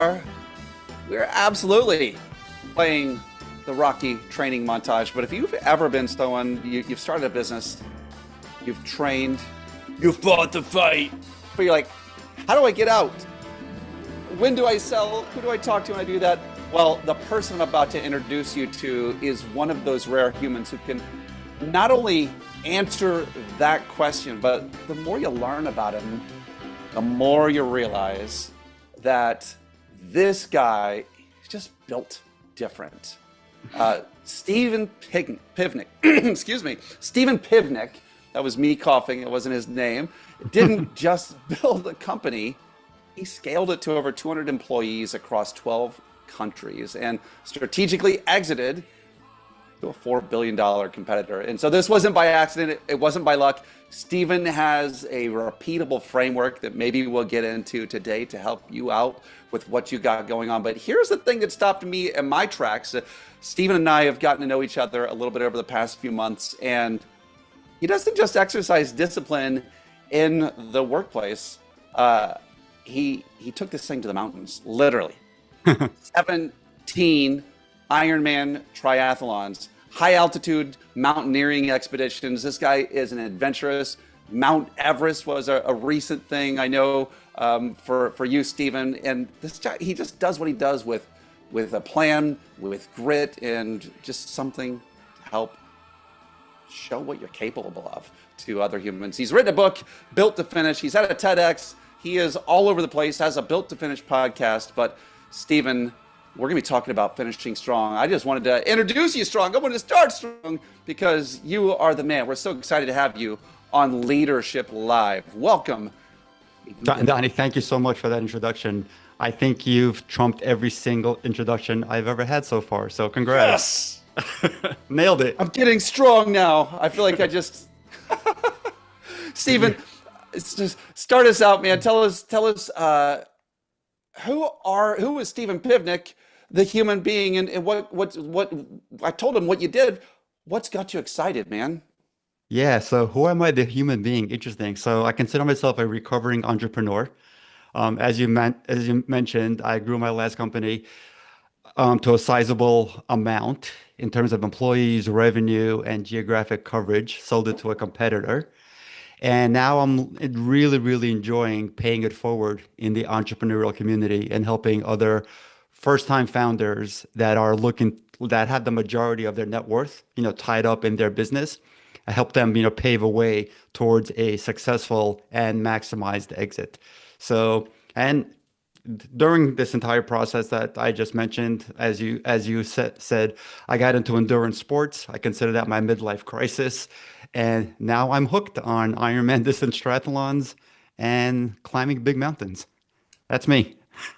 We're absolutely playing the Rocky training montage. But if you've ever been someone, you've started a business, you've trained, you fought the fight, but you're like, how do I get out? When do I sell? Who do I talk to when I do that? Well, the person I'm about to introduce you to is one of those rare humans who can not only answer that question, but the more you learn about him, the more you realize that this guy is just built different. Steven Pivnik, excuse me, Steven Pivnik, that was me coughing, it wasn't his name, didn't just build a company, he scaled it to over 200 employees across 12 countries and strategically exited to a $4 billion competitor. And so this wasn't by accident, it wasn't by luck. Steven has a repeatable framework that maybe we'll get into today to help you out with what you got going on. But here's the thing that stopped me in my tracks. Steven and I have gotten to know each other a little bit over the past few months, and he doesn't just exercise discipline in the workplace. He took this thing to the mountains, literally. 17 Ironman triathlons, high altitude mountaineering expeditions. This guy is an adventurous. Mount Everest was a recent thing, I know, for you, Steven. And this guy, he just does what he does with a plan, with grit, and just something to help show what you're capable of to other humans. He's written a book, Built to Finish. He's at a TEDx. He is all over the place, has a Built to Finish podcast. But Steven, we're going to be talking about finishing strong. I just wanted to introduce you strong. I wanted to start strong because you are the man. We're so excited to have you on Leadership Live. Welcome. Donnie, thank you so much for that introduction. I think you've trumped every single introduction I've ever had so far. So congrats. Yes. Nailed it. I'm getting strong now. I feel like I just... Steven, just start us out, man. Tell us, who is Steven Pivnik, the human being, and what I told him what you did. What's got you excited, man? Yeah, so who am I, the human being? Interesting. So I consider myself a recovering entrepreneur. As you mentioned, I grew my last company to a sizable amount in terms of employees, revenue, and geographic coverage, sold it to a competitor. And now I'm really, really enjoying paying it forward in the entrepreneurial community and helping other first-time founders that have the majority of their net worth, tied up in their business. I help them, pave a way towards a successful and maximized exit. So, and during this entire process that I just mentioned, as you said, I got into endurance sports. I consider that my midlife crisis. And now I'm hooked on Ironman distance triathlons and climbing big mountains. That's me.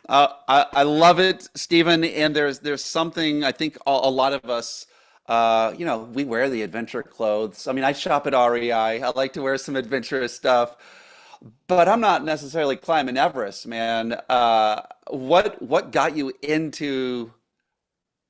I love it, Stephen. And there's something I think a lot of us, we wear the adventure clothes. I mean, I shop at REI. I like to wear some adventurous stuff, but I'm not necessarily climbing Everest, man. What got you into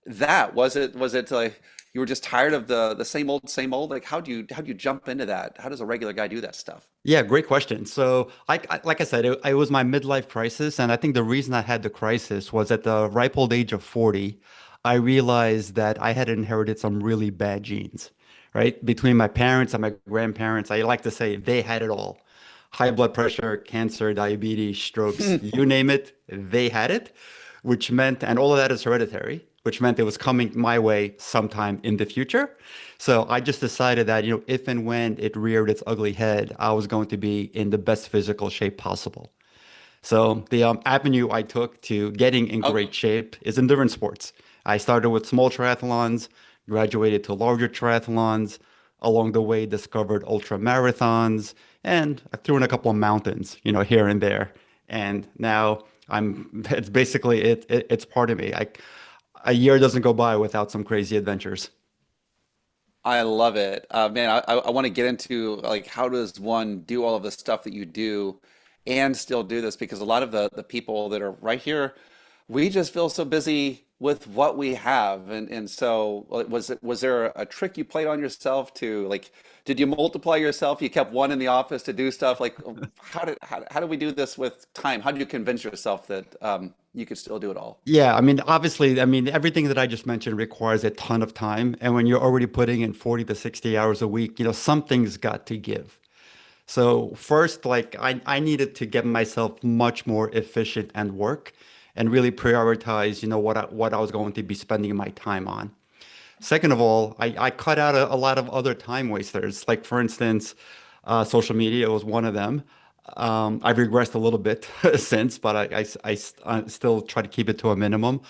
that? Was it like you were just tired of the same old? Like how do you jump into that? How does a regular guy do that stuff? Yeah, great question. So, like I said, it was my midlife crisis, and I think the reason I had the crisis was at the ripe old age of 40, I realized that I had inherited some really bad genes, right? Between my parents and my grandparents, I like to say they had it all. High blood pressure, cancer, diabetes, strokes, you name it, they had it, which meant, and all of that is hereditary, which meant it was coming my way sometime in the future. So I just decided that, if and when it reared its ugly head, I was going to be in the best physical shape possible. So the avenue I took to getting in Oh, great shape is endurance sports. I started with small triathlons, graduated to larger triathlons, along the way discovered ultra marathons, and I threw in a couple of mountains, here and there. And now it's basically it's part of me. A year doesn't go by without some crazy adventures. I love it. Man, I want to get into like how does one do all of the stuff that you do and still do this? Because a lot of the people that are right here, we just feel so busy with what we have. And so was there a trick you played on yourself to like, did you multiply yourself? You kept one in the office to do stuff like how did we do this with time? How did you convince yourself that you could still do it all? Yeah, I mean, obviously, I mean, everything that I just mentioned requires a ton of time. And when you're already putting in 40 to 60 hours a week, something's got to give. So first, like I needed to get myself much more efficient and work and really prioritize, what I was going to be spending my time on. Second of all, I cut out a lot of other time wasters. Like for instance, social media was one of them. I've regressed a little bit since, but I still try to keep it to a minimum.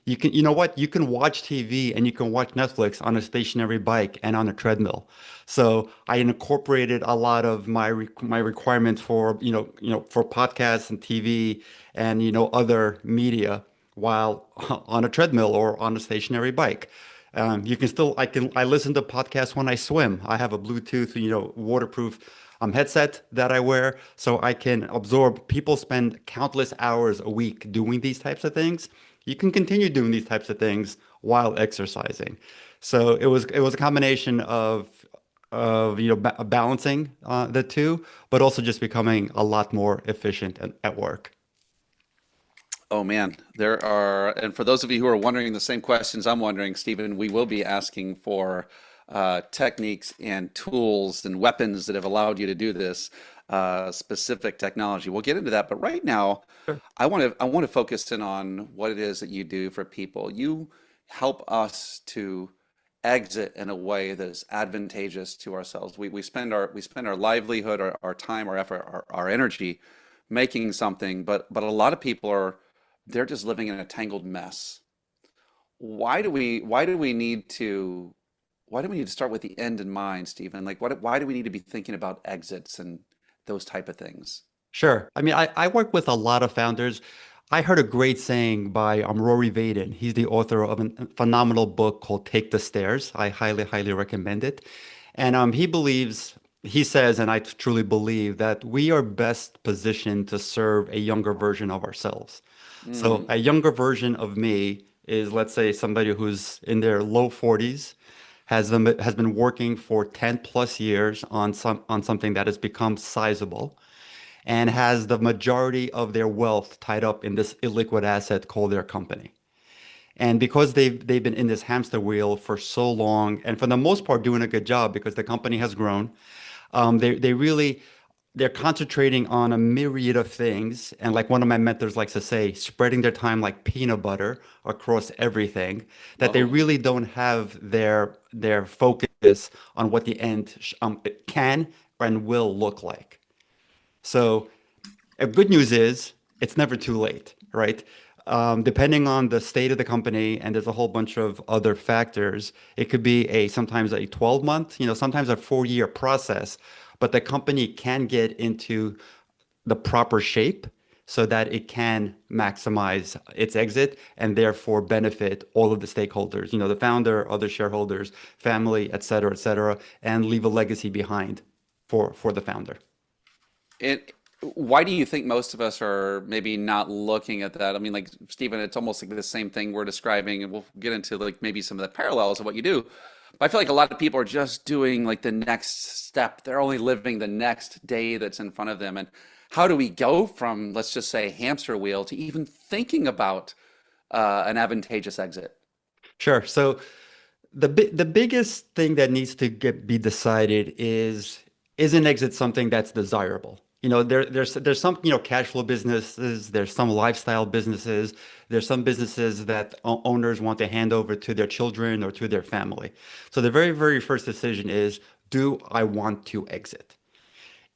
You know what? You can watch TV and you can watch Netflix on a stationary bike and on a treadmill. So I incorporated a lot of my requirements for for podcasts and TV and other media while on a treadmill or on a stationary bike. You can still I listen to podcasts when I swim. I have a Bluetooth, waterproof headset that I wear so I can absorb. People spend countless hours a week doing these types of things. You can continue doing these types of things while exercising. So it was a combination of balancing the two, but also just becoming a lot more efficient at work. Oh man, there are, and for those of you who are wondering the same questions I'm wondering, Stephen, we will be asking for techniques and tools and weapons that have allowed you to do this specific technology. We'll get into that, but right now, Sure. I want to focus in on what it is that you do for people. You help us to exit in a way that is advantageous to ourselves. We spend our livelihood, our time, our effort, our energy making something, but a lot of people are they're just living in a tangled mess. Why do we need to start with the end in mind, Stephen? Like why do we need to be thinking about exits and those type of things? Sure. I mean, I work with a lot of founders. I heard a great saying by Rory Vaden. He's the author of a phenomenal book called Take the Stairs. I highly, highly recommend it. And he says, and I truly believe that we are best positioned to serve a younger version of ourselves. So Mm. a younger version of me is, let's say, somebody who's in their low 40s, has been working for 10 plus years on something that has become sizable and has the majority of their wealth tied up in this illiquid asset called their company. And because they've been in this hamster wheel for so long, and for the most part doing a good job because the company has grown, they really they're concentrating on a myriad of things. And like one of my mentors likes to say, spreading their time like peanut butter across everything, that they Oh, really don't have their focus on what the end can and will look like. So good news is it's never too late, right? Depending on the state of the company, and there's a whole bunch of other factors, it could be sometimes a 12-month, sometimes a 4-year process, but the company can get into the proper shape so that it can maximize its exit and therefore benefit all of the stakeholders, the founder, other shareholders, family, et cetera, and leave a legacy behind for the founder. it. Why do you think most of us are maybe not looking at that? I mean, like Stephen, it's almost like the same thing we're describing, and we'll get into like maybe some of the parallels of what you do. But I feel like a lot of people are just doing like the next step. They're only living the next day that's in front of them. And how do we go from, let's just say, hamster wheel to even thinking about an advantageous exit? Sure. So the biggest thing that needs to be decided is an exit something that's desirable? There's some, cash flow businesses, there's some lifestyle businesses, there's some businesses that owners want to hand over to their children or to their family. So the very, very first decision is, do I want to exit?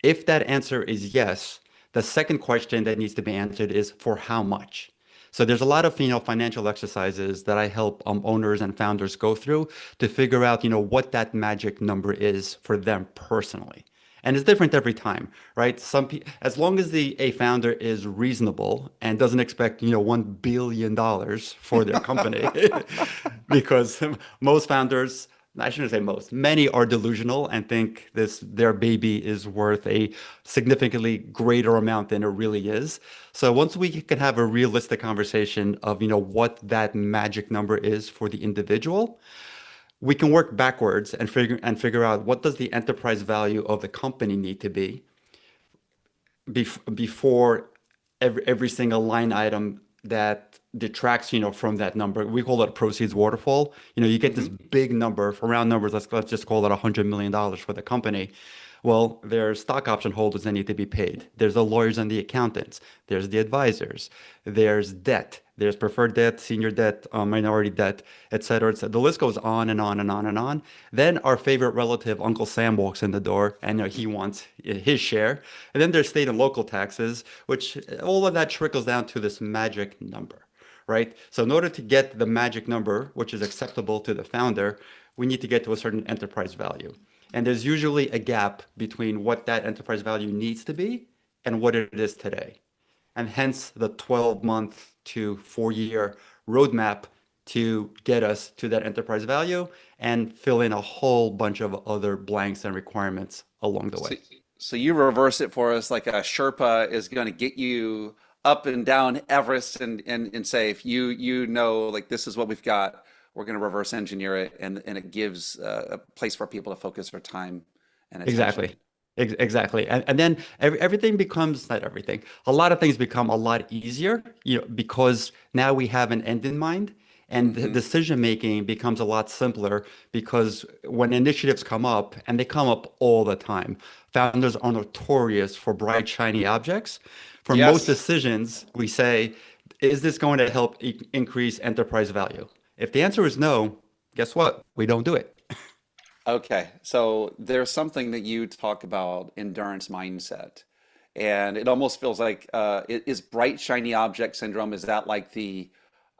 If that answer is yes, the second question that needs to be answered is for how much? So there's a lot of financial exercises that I help owners and founders go through to figure out what that magic number is for them personally. And it's different every time, right? As long as the a founder is reasonable and doesn't expect $1 billion for their company, because most founders I shouldn't say most, many are delusional and think their baby is worth a significantly greater amount than it really is. So once we can have a realistic conversation of, what that magic number is for the individual, we can work backwards and figure out what does the enterprise value of the company need to be before every single line item that detracts, from that number. We call it a proceeds waterfall. You get this Hmm. big number, for round numbers, let's just call it $100 million for the company. Well, there's stock option holders that need to be paid. There's the lawyers and the accountants. There's the advisors. There's debt. There's preferred debt, senior debt, minority debt, et cetera, et cetera. The list goes on and on and on and on. Then our favorite relative, Uncle Sam, walks in the door and he wants his share. And then there's state and local taxes, which all of that trickles down to this magic number, right? So in order to get the magic number, which is acceptable to the founder, we need to get to a certain enterprise value. And there's usually a gap between what that enterprise value needs to be and what it is today. And hence the 12-month to 4-year roadmap to get us to that enterprise value and fill in a whole bunch of other blanks and requirements along the So, way. so you reverse it for us like a Sherpa is going to get you up and down Everest and say if you know like this is what we've got, we're going to reverse engineer it and it gives a place for people to focus their time and attention. Exactly. Exactly. And then everything becomes, not everything, a lot of things become a lot easier, because now we have an end in mind and the Hmm. decision making becomes a lot simpler because when initiatives come up, and they come up all the time, founders are notorious for bright, shiny objects. For most Yes. decisions, we say, is this going to help increase enterprise value? If the answer is no, guess what? We don't do it. Okay, so there's something that you talk about endurance mindset, and it almost feels like is bright shiny object syndrome, is that like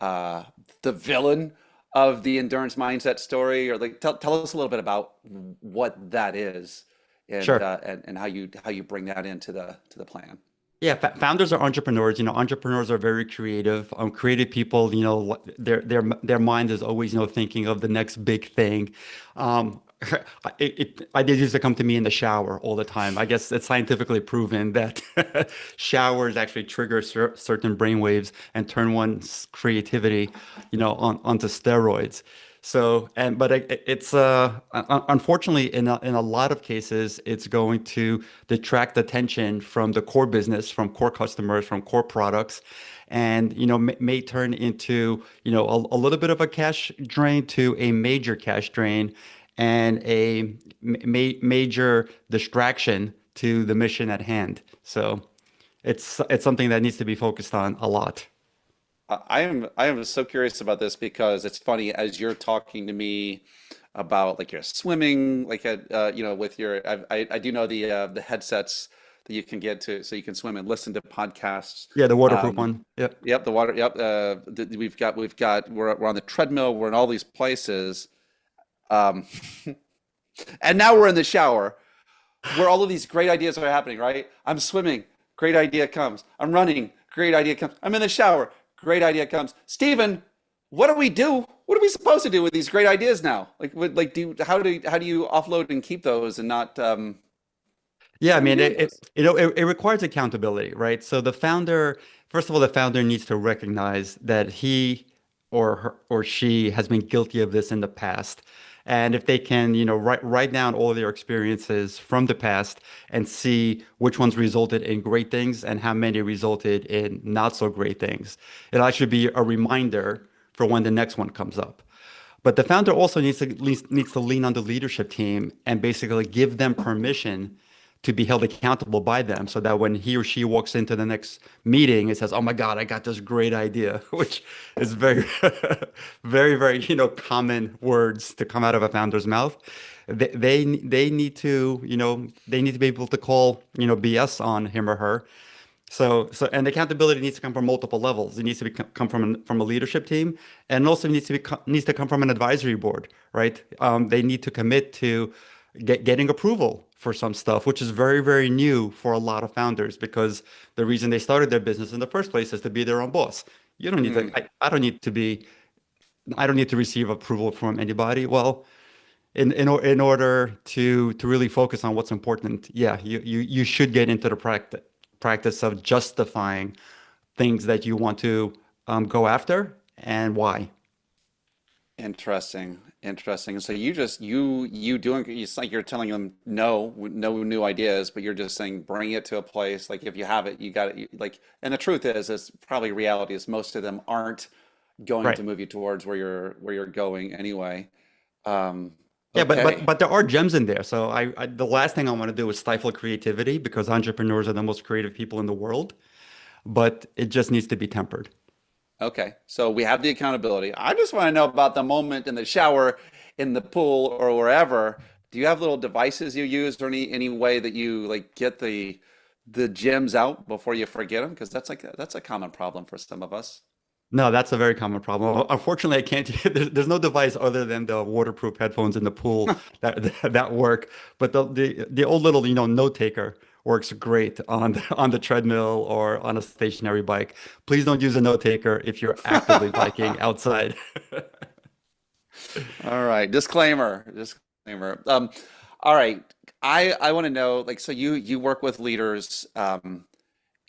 uh, the villain of the endurance mindset story, or like tell us a little bit about what that is Sure. and how you bring that into the plan. Yeah, founders are entrepreneurs. Entrepreneurs are very creative. Creative people, their mind is always, thinking of the next big thing. Um, ideas used to come to me in the shower all the time. I guess it's scientifically proven that showers actually trigger certain brain waves and turn one's creativity, onto steroids. So, but it's unfortunately in a lot of cases, it's going to detract attention from the core business, from core customers, from core products, and may turn into a little bit of a cash drain to a major cash drain, and a major distraction to the mission at hand. So, it's something that needs to be focused on a lot. I am so curious about this because it's funny as you're talking to me about like your swimming, like at with your I do know the headsets that you can get to so you can swim and listen to podcasts. Yeah, the waterproof Um, one. Yep. yep, the water. Yep, we've got we're on the treadmill. We're in all these places, um, and now we're in the shower where all of these great ideas are happening, right? I'm swimming, great idea comes. I'm running, great idea comes. I'm in the shower, great idea comes. Steven, what do we do? What are we supposed to do with these great ideas now? Like how do you offload and keep those and not Yeah, I what do we mean, do with those? it requires accountability, right? So the founder, first of all, the founder needs to recognize that he or her or she has been guilty of this in the past. And if they can, write down all of their experiences from the past and see which ones resulted in great things and how many resulted in not so great things, it'll actually be a reminder for when the next one comes up. But the founder also needs to lean on the leadership team and basically give them permission to be held accountable by them, so that when he or she walks into the next meeting, it says, "Oh my God, I got this great idea," which is very, very, very, common words to come out of a founder's mouth. They need to, they need to be able to call, BS on him or her. And accountability needs to come from multiple levels. It needs to come from a leadership team, and also needs to come from an advisory board, right? They need to commit to getting approval for some stuff, which is very, very new for a lot of founders, because the reason they started their business in the first place is to be their own boss. You don't need to. Hmm. I don't need to be. I don't need to receive approval from anybody. Well, In order to really focus on what's important, yeah, you should get into the practice of justifying things that you want to go after and why. Interesting. Interesting. So you just you doing it's like you're telling them no, no new ideas, but you're just saying bring it to a place like if you have it, you got it. Like, and the truth is probably reality is most of them aren't going Right. to move you towards where you're going anyway. Um, Yeah, but okay. there are gems in there. So the last thing I want to do is stifle creativity because entrepreneurs are the most creative people in the world, but it just needs to be tempered. Okay. So we have the accountability. I just want to know about the moment in the shower, in the pool, or wherever. Do you have little devices you use or any way that you like get the gems out before you forget them? Because that's a common problem for some of us. No, that's a very common problem. Unfortunately, I can't. There's no device other than the waterproof headphones in the pool that work. But the old little note taker works great on on the treadmill or on a stationary bike. Please don't use a note taker if you're actively biking outside. All right. Disclaimer. Disclaimer. All right. I want to know, like, so you work with leaders.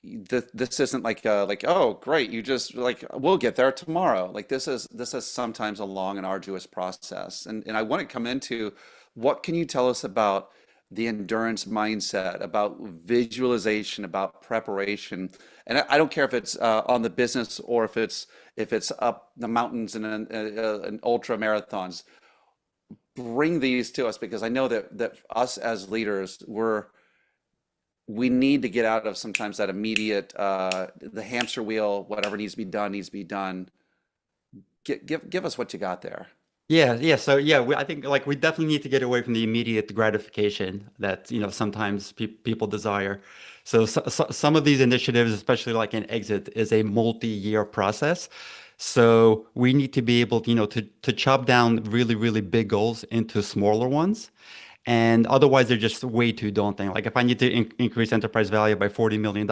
This isn't like like, oh, great, you just like we'll get there tomorrow. Like this is sometimes a long and arduous process. And I want to come into what can you tell us about the endurance mindset, about visualization, about preparation. And I don't care if it's on the business or if it's up the mountains in an ultra marathons. Bring these to us because I know that us as leaders, we need to get out of sometimes that immediate the hamster wheel, whatever needs to be done. Give us what you got there. Yeah, yeah. So yeah, I think like we definitely need to get away from the immediate gratification that sometimes people desire. So some of these initiatives, especially like an exit, is a multi-year process. So we need to be able to to chop down really big goals into smaller ones. And otherwise, they're just way too daunting. Like if I need to increase enterprise value by $40 million,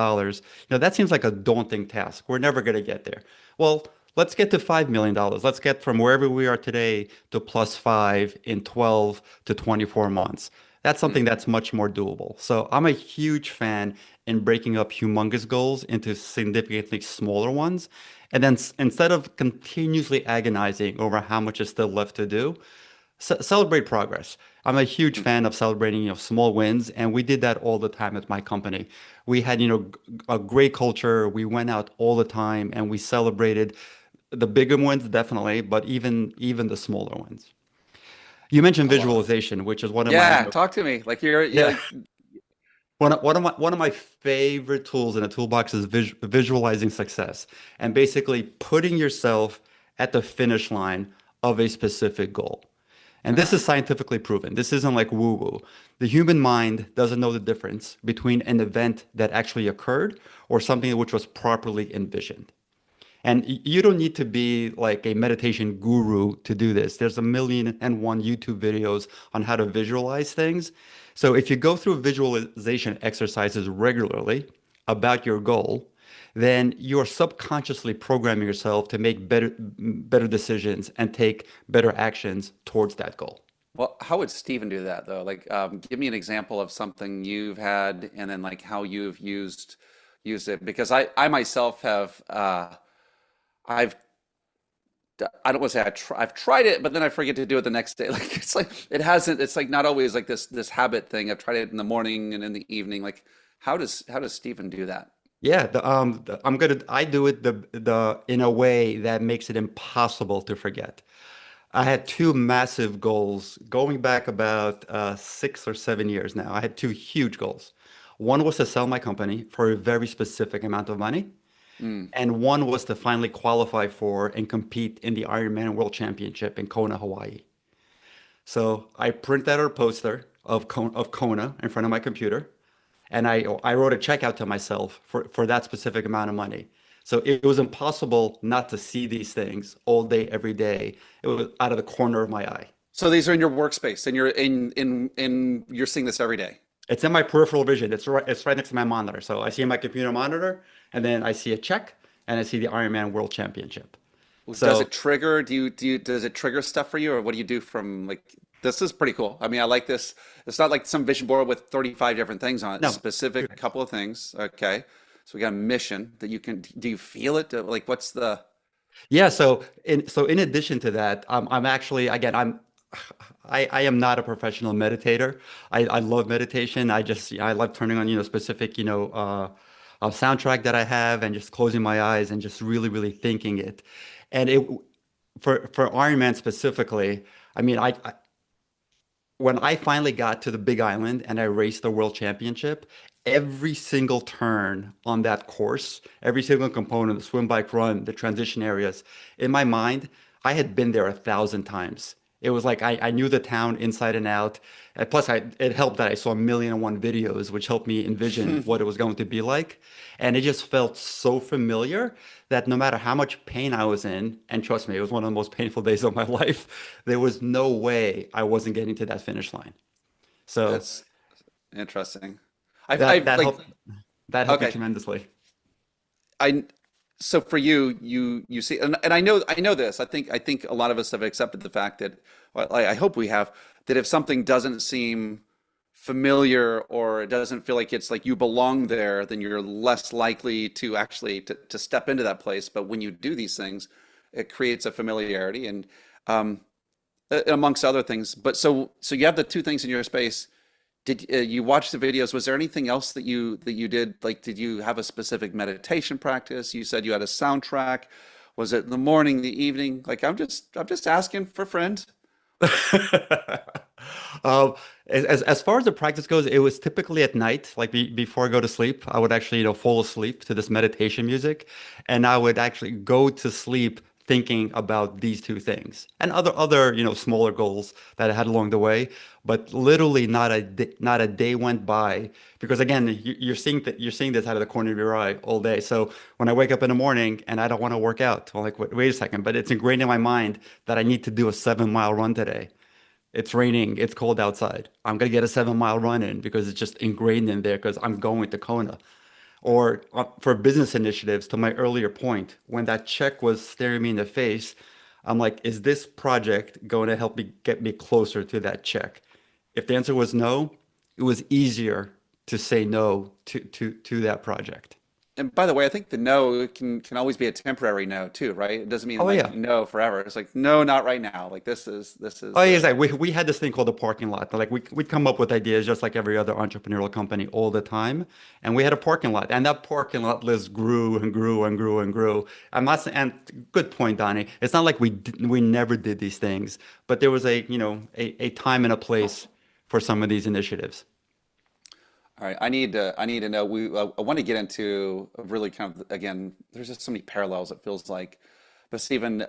that seems like a daunting task. We're never going to get there. Well, let's get to $5 million. Let's get from wherever we are today to plus five in 12 to 24 months. That's something Hmm. that's much more doable. So I'm a huge fan in breaking up humongous goals into significantly smaller ones. And then instead of continuously agonizing over how much is still left to do, celebrate progress. I'm a huge Hmm. fan of celebrating, small wins, and we did that all the time at my company. We had, a great culture. We went out all the time, and we celebrated the bigger wins, definitely, but even the smaller ones. You mentioned I love it. visualization, which is one of my, Yeah, talk to me. Like you're yeah, like one of my favorite tools in a toolbox is visualizing success, and basically putting yourself at the finish line of a specific goal. And this is scientifically proven. This isn't like woo-woo. The human mind doesn't know the difference between an event that actually occurred or something which was properly envisioned. And you don't need to be like a meditation guru to do this. There's a million and one YouTube videos on how to visualize things. So if you go through visualization exercises regularly about your goal, then you're subconsciously programming yourself to make better decisions and take better actions towards that goal. well, how would Steven do that though? Like give me an example of something you've had and then like how you've used it because I myself have I've I don't want to say I've tried it, but then I forget to do it the next day. Like it's like it hasn't. It's like not always like this habit thing. I've tried it in the morning and in the evening. Like how does Stephen do that? Yeah, I do it the in a way that makes it impossible to forget. I had two massive goals going back about 6 or 7 years now. I had two huge goals. One was to sell my company for a very specific amount of money, Mm. and one was to finally qualify for and compete in the Ironman World Championship in Kona, Hawaii. So I printed out a poster of Kona in front of my computer, and I wrote a check out to myself for that specific amount of money. So it was impossible not to see these things all day, every day. It was out of the corner of my eye. So these are in your workspace, and you're in you're seeing this every day. It's in my peripheral vision. It's right next to my monitor. So I see my computer monitor, and then I see a check, and I see the Ironman World Championship. Does it So trigger? Do you does it trigger stuff for you, or what do you do from like? This is pretty cool. I mean, I like this. It's not like some vision board with 35 different things on it. No. Specific couple of things. Okay. So we got a mission that you can, do you feel it? Like, what's the, Yeah, so in addition to that, I'm actually again I am not a professional meditator. I love meditation. I love turning on specific a soundtrack that I have and just closing my eyes and just really thinking it. And it for Ironman specifically, I mean when I finally got to the Big Island and I raced the World Championship, every single turn on that course, every single component, the swim, bike, run, the transition areas, in my mind, I had been there 1,000 times. It was like I knew the town inside and out. And plus, it helped that I saw a million and one videos, which helped me envision what it was going to be like. And it just felt so familiar that no matter how much pain I was in, and trust me, it was one of the most painful days of my life, there was no way I wasn't getting to that finish line. So that's interesting. that I've that like, helped that helped me okay. tremendously. I so for you, you see, and I know this. I think a lot of us have accepted the fact that, well, I hope we have, that if something doesn't seem familiar or it doesn't feel like it's like you belong there, then you're less likely to actually to step into that place. But when you do these things, it creates a familiarity and um, amongst other things. But so you have the two things in your space. Did you watch the videos? Was there anything else that you did? Like, did you have a specific meditation practice? You said you had a soundtrack. Was it in the morning, the evening? Like, I'm just asking for friends. Um, as far as the practice goes, it was typically at night, like before I go to sleep, I would actually, fall asleep to this meditation music, and I would actually go to sleep thinking about these two things and other, smaller goals that I had along the way. But literally, not a day went by because again, you're seeing this out of the corner of your eye all day. So when I wake up in the morning and I don't want to work out, I'm like, wait a second, but it's ingrained in my mind that I need to do a 7 mile run today. It's raining, it's cold outside. I'm gonna get a 7 mile run in because it's just ingrained in there because I'm going to Kona. Or for business initiatives, to my earlier point, when that check was staring me in the face, I'm like, is this project going to help me get me closer to that check? If the answer was no, it was easier to say no to that project. And by the way, I think the no can always be a temporary no too, right? It doesn't mean Oh like yeah. no forever. It's like no, not right now. Like this Oh, is yeah, exactly. We had this thing called the parking lot. Like we'd come up with ideas just like every other entrepreneurial company all the time. And we had a parking lot. And that parking lot list grew and grew and grew and grew. I'm not saying, and good point, Donnie. It's not like we never did these things, but there was a time and a place for some of these initiatives. All right. I need to know. I want to get into a really kind of again. There's just so many parallels. It feels like, but Stephen,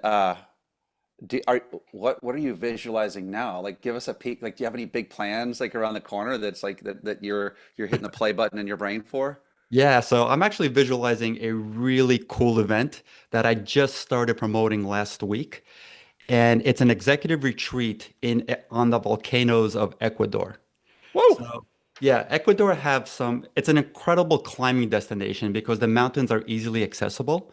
do are what are you visualizing now? Like, give us a peek. Like, do you have any big plans like around the corner that's like that you're hitting the play button in your brain for? Yeah, so I'm actually visualizing a really cool event that I just started promoting last week. And it's an executive retreat on the volcanoes of Ecuador. Whoa! So, yeah, Ecuador have it's an incredible climbing destination because the mountains are easily accessible.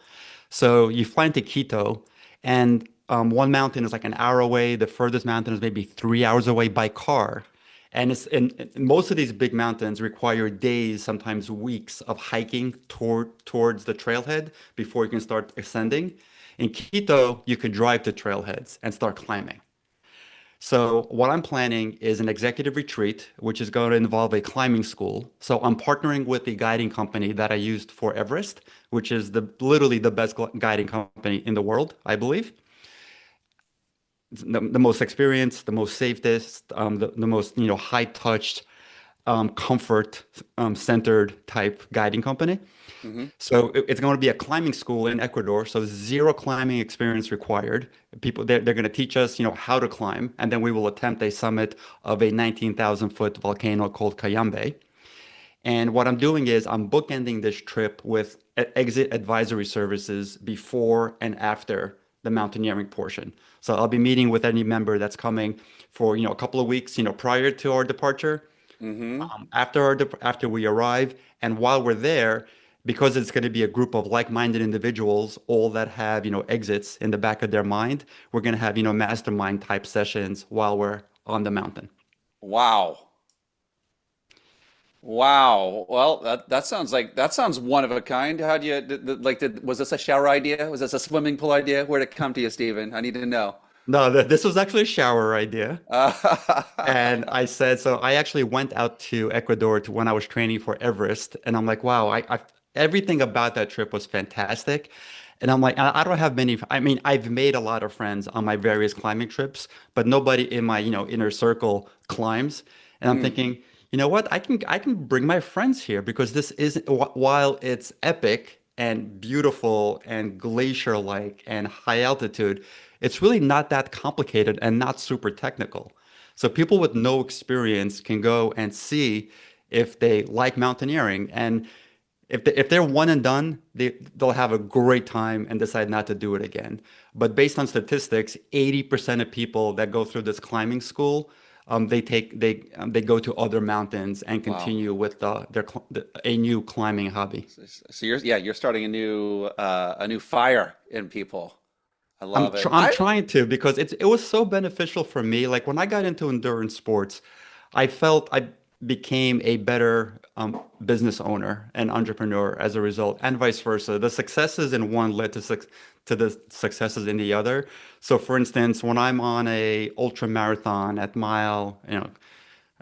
So you fly into Quito, and one mountain is like an hour away. The furthest mountain is maybe 3 hours away by car. And most of these big mountains require days, sometimes weeks of hiking towards the trailhead before you can start ascending. In Quito, you can drive to trailheads and start climbing. So what I'm planning is an executive retreat, which is going to involve a climbing school. So I'm partnering with the guiding company that I used for Everest, which is literally the best guiding company in the world, I believe. It's the most experienced, the most safest, the most high touched, comfort centered type guiding company. Hmm. So it's going to be a climbing school in Ecuador. So zero climbing experience required. They're going to teach us, how to climb, and then we will attempt a summit of a 19,000 foot volcano called Cayambe. And what I'm doing is I'm bookending this trip with exit advisory services before and after the mountaineering portion. So I'll be meeting with any member that's coming for, a couple of weeks, prior to our departure, Hmm. after we arrive, and while we're there, because it's going to be a group of like-minded individuals, all that have exits in the back of their mind, we're going to have mastermind type sessions while we're on the mountain. Wow. Wow. Well, that sounds one of a kind. How do you was this a shower idea? Was this a swimming pool idea? Where'd it come to you, Stephen? I need to know. No, this was actually a shower idea. And I said, so I actually went out to Ecuador to when I was training for Everest, and I'm like, wow, everything about that trip was fantastic. And I'm like, I don't have many. I mean, I've made a lot of friends on my various climbing trips, but nobody in my, inner circle climbs. And I'm Mm, thinking, you know what? I can bring my friends here because this isn't while it's epic and beautiful and glacier-like and high altitude, it's really not that complicated and not super technical. So people with no experience can go and see if they like mountaineering. And if they're one and done, they'll have a great time and decide not to do it again. But based on statistics, 80% of people that go through this climbing school, they go to other mountains and wow. continue with a new climbing hobby. So you're starting a new fire in people. I love it. I'm trying to because it was so beneficial for me. Like when I got into endurance sports, I felt I became a better business owner and entrepreneur as a result, and vice versa. The successes in one led to the successes in the other. So, for instance, when I'm on a ultra marathon at mile,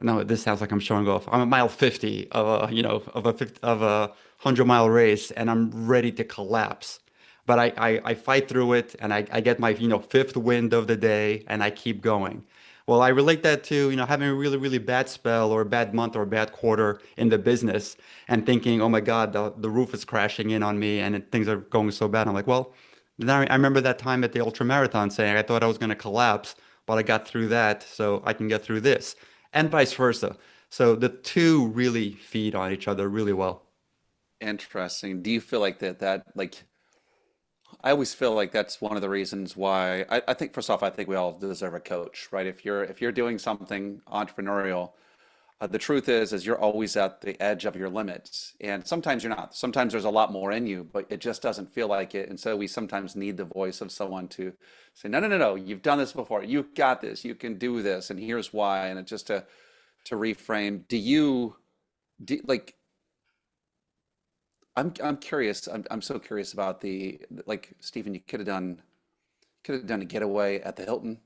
no, this sounds like I'm showing off. I'm at mile 50 of a, of a 100-mile race, and I'm ready to collapse. But I fight through it, and I get my, fifth wind of the day, and I keep going. Well, I relate that to, having a really, really bad spell or a bad month or a bad quarter in the business and thinking, oh my God, the roof is crashing in on me and things are going so bad. I'm like, well, then I remember that time at the ultra marathon saying I thought I was going to collapse, but I got through that, so I can get through this, and vice versa. So the two really feed on each other really well. Interesting. Do you feel like that I always feel like that's one of the reasons why I think first off, I think we all deserve a coach, right? If you're doing something entrepreneurial, the truth is you're always at the edge of your limits, and sometimes you're not. Sometimes there's a lot more in you, but it just doesn't feel like it. And so we sometimes need the voice of someone to say, no, no, no, no, you've done this before. You've got this. You can do this, and here's why. And it just to reframe. Like I'm curious. I'm so curious about the like Stephen. You could have done a getaway at the Hilton.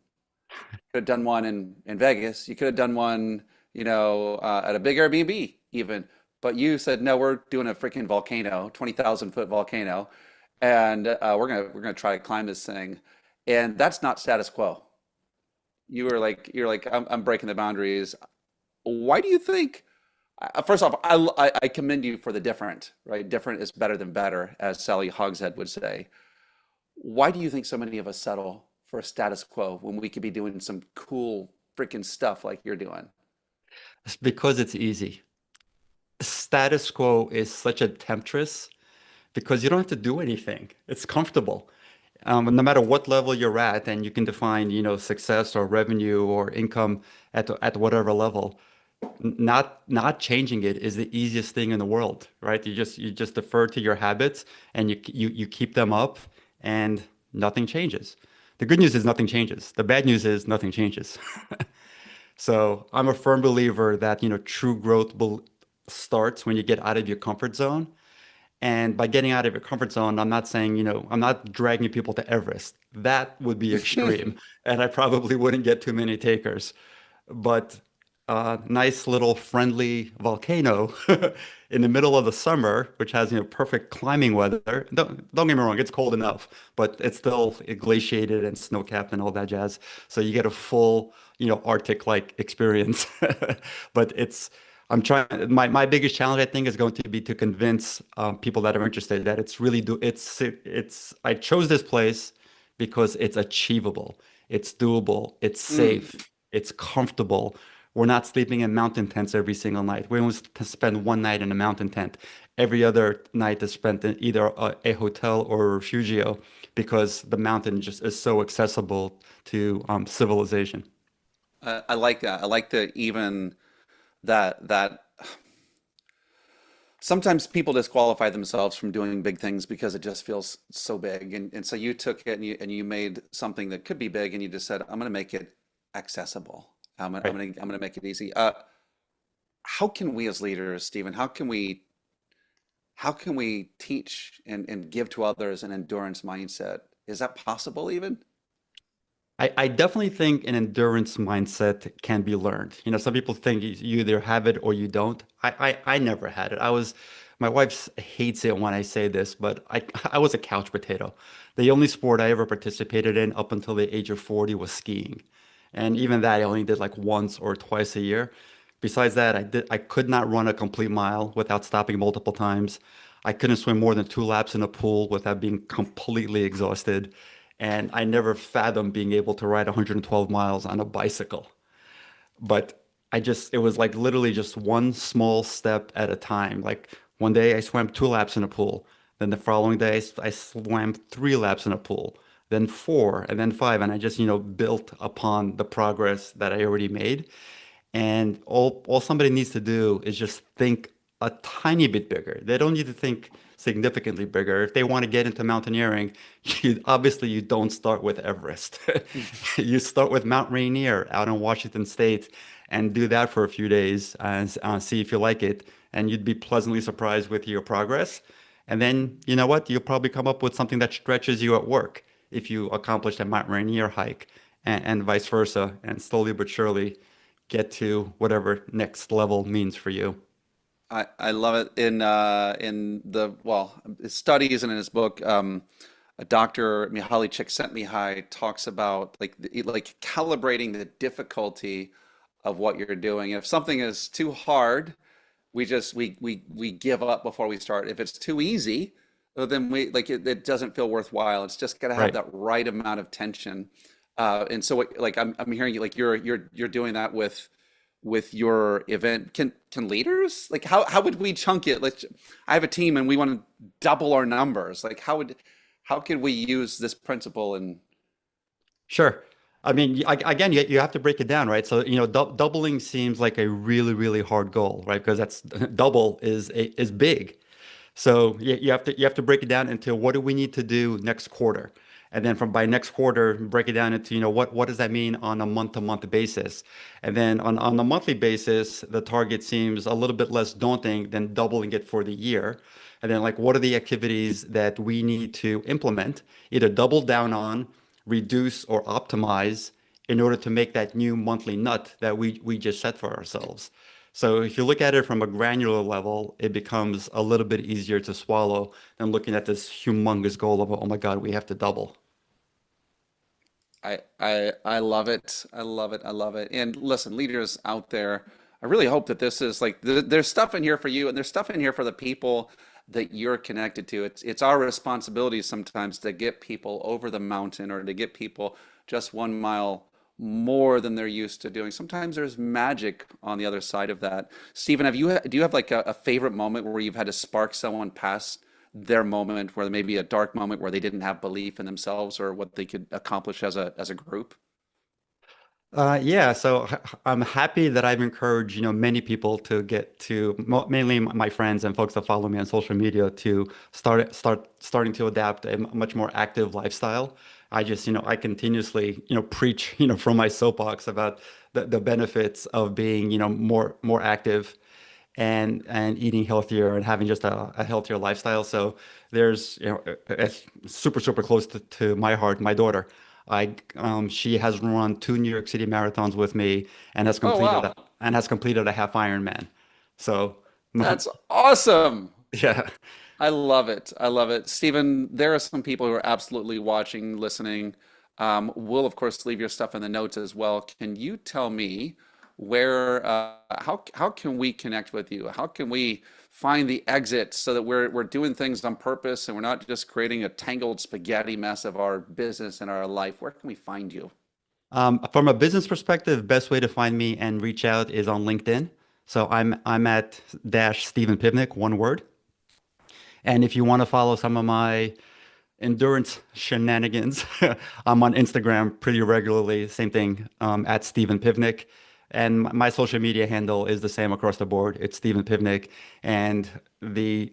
Could have done one in Vegas. You could have done one, at a big Airbnb even. But you said no. We're doing a freaking volcano, 20,000 foot volcano, and we're gonna try to climb this thing, and that's not status quo. You're like I'm breaking the boundaries. Why do you think? First off, I commend you for the different, right? Different is better than better, as Sally Hogshead would say. Why do you think so many of us settle for a status quo when we could be doing some cool freaking stuff like you're doing? It's because it's easy. Status quo is such a temptress because you don't have to do anything. It's comfortable. No matter what level you're at, and you can define, success or revenue or income at whatever level. Not changing it is the easiest thing in the world, right? You just defer to your habits and you keep them up, and nothing changes. The good news is nothing changes. The bad news is nothing changes. So I'm a firm believer that, true growth starts when you get out of your comfort zone. And by getting out of your comfort zone, I'm not saying, I'm not dragging people to Everest. That would be extreme, and I probably wouldn't get too many takers. But a nice little friendly volcano in the middle of the summer, which has, perfect climbing weather. Don't get me wrong, it's cold enough, but it's still glaciated and snow-capped and all that jazz. So you get a full, Arctic-like experience. But I'm trying. My biggest challenge, I think, is going to be to convince people that are interested that it's really it's. I chose this place because it's achievable, it's doable, it's Mm. safe, it's comfortable. We're not sleeping in mountain tents every single night. We only spend one night in a mountain tent. Every other night is spent in either a hotel or a refugio because the mountain just is so accessible to civilization. I like that. I like the even that sometimes people disqualify themselves from doing big things because it just feels so big. And so you took it and you made something that could be big and you just said, I'm going to make it accessible. I'm Right. gonna make it easy. How can we as leaders, Stephen, how can we teach and give to others an endurance mindset? Is that possible even? I definitely think an endurance mindset can be learned. You know, some people think you either have it or you don't. I never had it. My wife hates it when I say this, but I was a couch potato. The only sport I ever participated in up until the age of 40 was skiing. And even that I only did like once or twice a year. Besides that, I could not run a complete mile without stopping multiple times. I couldn't swim more than 2 laps in a pool without being completely exhausted. And I never fathomed being able to ride 112 miles on a bicycle. But it was like literally just one small step at a time. Like one day I swam 2 laps in a pool. Then the following day I swam 3 laps in a pool, then four, and then five. And I just, built upon the progress that I already made. And all somebody needs to do is just think a tiny bit bigger. They don't need to think significantly bigger. If they want to get into mountaineering, obviously you don't start with Everest. You start with Mount Rainier out in Washington State and do that for a few days and see if you like it. And you'd be pleasantly surprised with your progress. And then, you know what? You'll probably come up with something that stretches you at work if you accomplish a Mount Rainier hike and vice versa. And slowly but surely, get to whatever next level means for you. I love it in the well his studies and in his book. Dr. Mihaly Csikszentmihalyi talks about like calibrating the difficulty of what you're doing. If something is too hard, we give up before we start. If it's too easy, then it doesn't feel worthwhile. It's just got to have Right. that right amount of tension. And so like I'm hearing you like you're doing that with your event. Can leaders like how would we chunk it? I have a team and we want to double our numbers. Like how could we use this principle and Sure. I mean, again, you have to break it down, right? So, doubling seems like a really, really hard goal, right? Because that's double is big. So you have to break it down into what do we need to do next quarter, and then from by next quarter break it down into what does that mean on a month-to-month basis, and then on a monthly basis the target seems a little bit less daunting than doubling it for the year, and then like what are the activities that we need to implement, either double down on, reduce, or optimize in order to make that new monthly nut that we just set for ourselves. So if you look at it from a granular level, it becomes a little bit easier to swallow than looking at this humongous goal of, oh my God, we have to double. I love it. I love it. I love it. And listen, leaders out there, I really hope that this is like there's stuff in here for you and there's stuff in here for the people that you're connected to. It's our responsibility sometimes to get people over the mountain or to get people just 1 mile more than they're used to doing. Sometimes there's magic on the other side of that. Stephen, do you have like a favorite moment where you've had to spark someone past their moment, where maybe a dark moment where they didn't have belief in themselves or what they could accomplish as a group? Yeah, so I'm happy that I've encouraged, many people to get to mainly my friends and folks that follow me on social media to starting to adapt a much more active lifestyle. I continuously, preach, from my soapbox about the benefits of being, more active and eating healthier and having just a healthier lifestyle. So there's, it's super, super close to my heart, my daughter. She has run 2 New York City marathons with me and has Oh, completed wow. a half Ironman. So, That's awesome. yeah. I love it. I love it. Stephen, there are some people who are absolutely watching, listening. We'll, of course, leave your stuff in the notes as well. Can you tell me how can we connect with you? How can we find the exit so that we're doing things on purpose and we're not just creating a tangled spaghetti mess of our business and our life? Where can we find you? From a business perspective, best way to find me and reach out is on LinkedIn. So I'm at dash Steven Pivnik, one word. And if you want to follow some of my endurance shenanigans, I'm on Instagram pretty regularly. Same thing, at Steven Pivnik. And my social media handle is the same across the board. It's Steven Pivnik. And the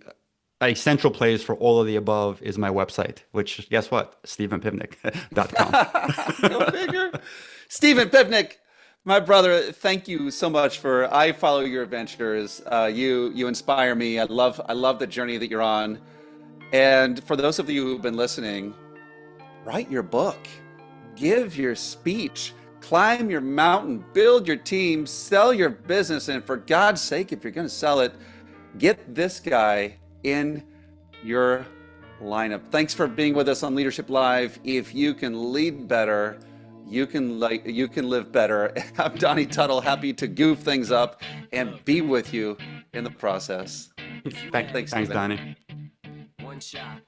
a central place for all of the above is my website, which guess what? StevenPivnik.com. Go figure. Stephen Pivnik, My brother, thank you so much for. I follow your adventures. You inspire me. I love the journey that you're on. And for those of you who've been listening, write your book, give your speech, climb your mountain, build your team, sell your business, and for God's sake, if you're going to sell it, get this guy in your lineup. Thanks for being with us on Leadership Live. If you can lead better, you can live better. I'm Donnie Tuttle, happy to goof things up and be with you in the process. Thanks, Thanks, Stephen. Donnie. One shot.